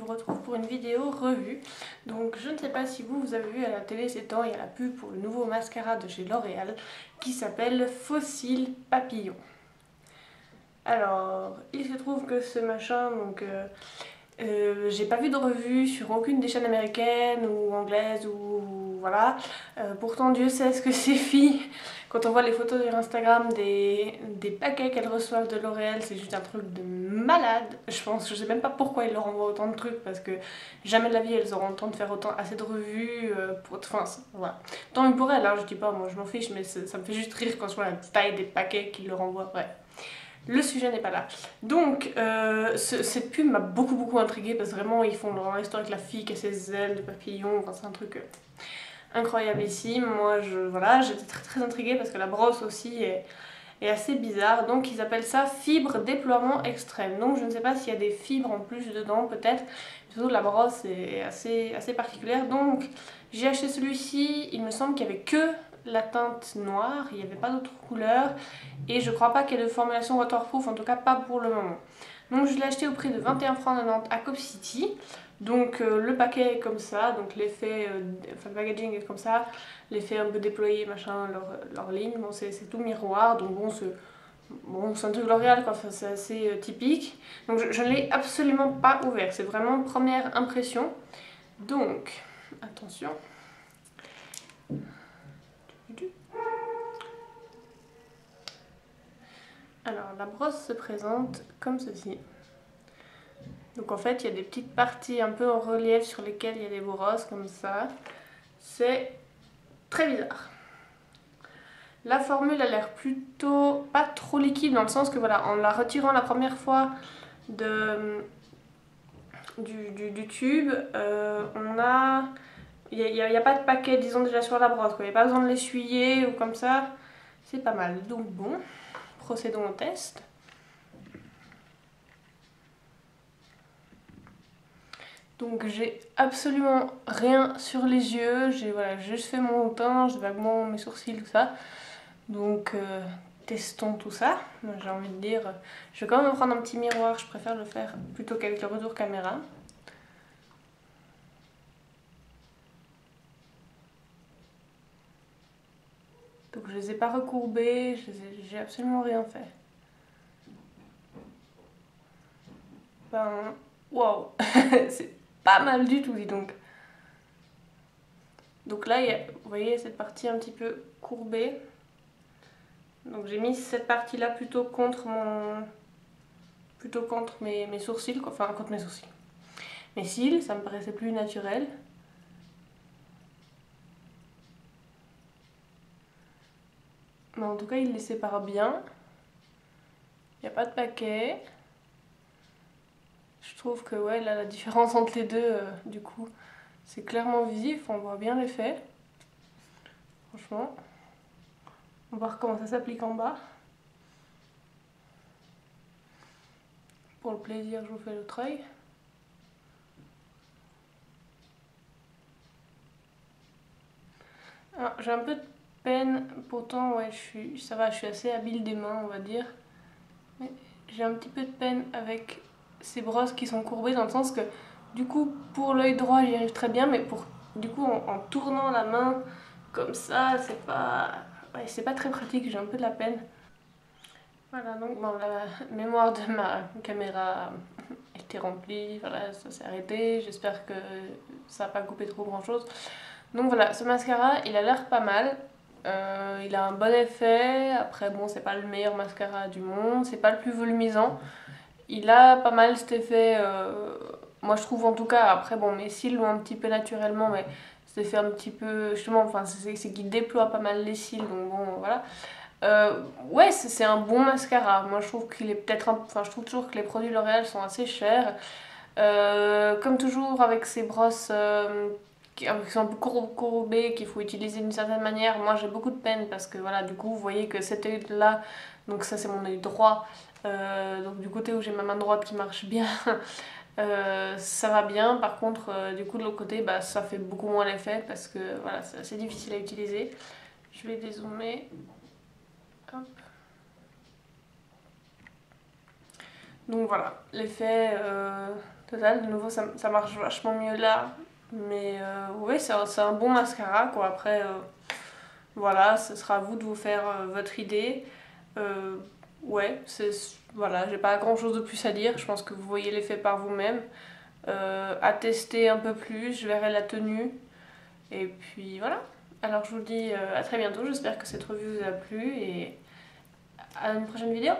vous retrouve pour une vidéo revue. Donc je ne sais pas si vous avez vu à la télé ces temps, il y a la pub pour le nouveau mascara de chez L'Oréal qui s'appelle Fossile Papillon. Alors, il se trouve que ce machin, j'ai pas vu de revue sur aucune des chaînes américaines ou anglaises ou voilà. Pourtant Dieu sait ce que ces filles, quand on voit les photos sur Instagram des paquets qu'elles reçoivent de L'Oréal, c'est juste un truc de malade. Je sais même pas pourquoi ils leur envoient autant de trucs parce que jamais de la vie elles auront le temps de faire assez de revues enfin voilà. Tant mieux pour elles, hein, je dis pas, moi je m'en fiche, mais ça me fait juste rire quand je vois la taille des paquets qu'ils leur envoient, ouais. Le sujet n'est pas là. Donc, cette pub m'a beaucoup intriguée parce que vraiment, ils font leur histoire avec la fille qui a ses ailes de papillon. Enfin, c'est un truc incroyable ici. Moi, voilà, j'étais très intriguée parce que la brosse aussi est assez bizarre. Donc, ils appellent ça fibre déploiement extrême. Donc, je ne sais pas s'il y a des fibres en plus dedans, peut-être. Surtout, la brosse est assez particulière. Donc, j'ai acheté celui-ci. Il me semble qu'il n'y avait que la teinte noire, il n'y avait pas d'autres couleurs et je crois pas qu'il y ait de formulation waterproof, en tout cas pas pour le moment. Donc je l'ai acheté au prix de 21,90 € à Cop City. Donc le paquet est comme ça, donc l'effet, enfin le packaging est comme ça, l'effet un peu déployé, machin, leur ligne, bon c'est tout miroir, donc bon c'est un truc L'Oréal quoi, c'est assez typique. Donc je ne l'ai absolument pas ouvert, c'est vraiment première impression. Donc, attention. Alors la brosse se présente comme ceci. Donc en fait il y a des petites parties un peu en relief sur lesquelles il y a des brosses comme ça. C'est très bizarre. La formule a l'air plutôt pas trop liquide dans le sens que voilà, en la retirant la première fois du tube, il n'y a pas de paquet disons déjà sur la brosse, il n'y a pas besoin de l'essuyer ou comme ça. C'est pas mal. Donc bon, procédons au test. Donc j'ai absolument rien sur les yeux, j'ai voilà, juste fait mon teint, j'ai vaguement mes sourcils, tout ça. Donc testons tout ça. J'ai envie de dire, je vais quand même prendre un petit miroir, je préfère le faire plutôt qu'avec le retour caméra. Donc je les ai pas recourbés, j'ai absolument rien fait. Ben, waouh, c'est pas mal du tout, dis donc. Donc là, vous voyez cette partie un petit peu courbée. Donc j'ai mis cette partie-là plutôt contre mes sourcils, quoi. Enfin contre mes sourcils. Mes cils, ça me paraissait plus naturel. Mais en tout cas, il les sépare bien. Il n'y a pas de paquet. Je trouve que ouais, là, la différence entre les deux, du coup, c'est clairement visible. On voit bien l'effet. Franchement. On va voir comment ça s'applique en bas. Pour le plaisir, je vous fais l'autre œil. J'ai un peu de peine, pourtant ouais, ça va, je suis assez habile des mains, on va dire. Mais j'ai un petit peu de peine avec ces brosses qui sont courbées dans le sens que du coup pour l'œil droit j'y arrive très bien, mais du coup en tournant la main comme ça, c'est pas très pratique, j'ai un peu de la peine. Voilà, donc bon, la mémoire de ma caméra était remplie, voilà, ça s'est arrêté, j'espère que ça n'a pas coupé trop grand chose. Donc voilà, ce mascara il a l'air pas mal, il a un bon effet, après bon c'est pas le meilleur mascara du monde, c'est pas le plus volumisant, il a pas mal cet effet, moi je trouve en tout cas, après bon mes cils l'ont un petit peu naturellement, mais cet effet un petit peu, justement, enfin c'est qu'il déploie pas mal les cils, donc bon voilà. Ouais, c'est un bon mascara. Moi, je trouve qu'il est peut-être enfin, je trouve toujours que les produits L'Oréal sont assez chers. Comme toujours avec ces brosses qui sont un peu courbées, qu'il faut utiliser d'une certaine manière. Moi, j'ai beaucoup de peine parce que voilà, du coup, vous voyez que cet œil-là, donc ça c'est mon œil droit. Donc du côté où j'ai ma main droite qui marche bien, ça va bien. Par contre, du coup de l'autre côté, bah, ça fait beaucoup moins l'effet parce que voilà, c'est assez difficile à utiliser. Je vais dézoomer. Hop. Donc voilà, l'effet Total, de nouveau ça marche vachement mieux là. Mais ouais, c'est un bon mascara quoi. Après, voilà, ce sera à vous de vous faire votre idée. Ouais, voilà, j'ai pas grand chose de plus à dire. Je pense que vous voyez l'effet par vous-même. À tester un peu plus, je verrai la tenue. Et puis voilà. Alors je vous dis à très bientôt. J'espère que cette revue vous a plu et à une prochaine vidéo.